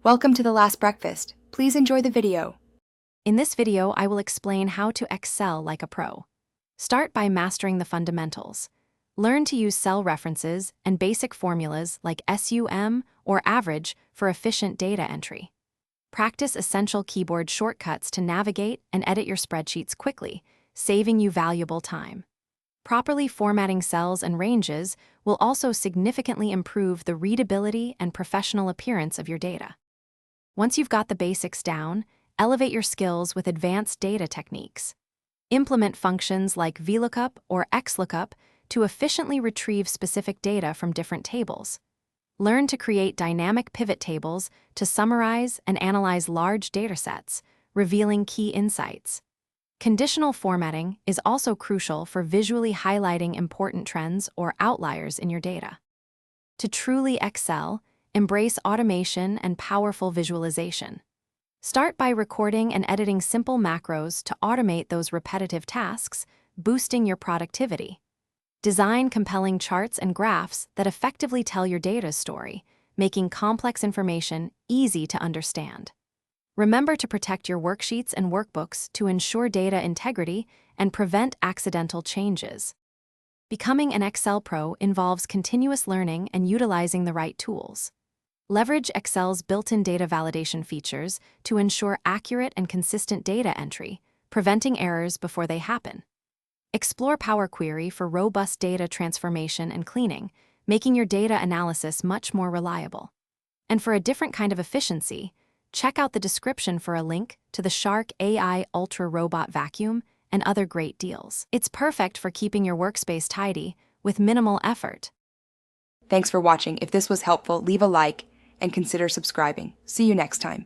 Welcome to The Last Breakfast. Please enjoy the video. In this video, I will explain how to excel like a pro. Start by mastering the fundamentals. Learn to use cell references and basic formulas like SUM or average for efficient data entry. Practice essential keyboard shortcuts to navigate and edit your spreadsheets quickly, saving you valuable time. Properly formatting cells and ranges will also significantly improve the readability and professional appearance of your data. Once you've got the basics down, elevate your skills with advanced data techniques. Implement functions like VLOOKUP or XLOOKUP to efficiently retrieve specific data from different tables. Learn to create dynamic pivot tables to summarize and analyze large datasets, revealing key insights. Conditional formatting is also crucial for visually highlighting important trends or outliers in your data. To truly excel, embrace automation and powerful visualization. Start by recording and editing simple macros to automate those repetitive tasks, boosting your productivity. Design compelling charts and graphs that effectively tell your data's story, making complex information easy to understand. Remember to protect your worksheets and workbooks to ensure data integrity and prevent accidental changes. Becoming an Excel pro involves continuous learning and utilizing the right tools. Leverage Excel's built-in data validation features to ensure accurate and consistent data entry, preventing errors before they happen. Explore Power Query for robust data transformation and cleaning, making your data analysis much more reliable. And for a different kind of efficiency, check out the description for a link to the Shark AI Ultra Robot Vacuum and other great deals. It's perfect for keeping your workspace tidy with minimal effort. Thanks for watching. If this was helpful, leave a like and consider subscribing. See you next time.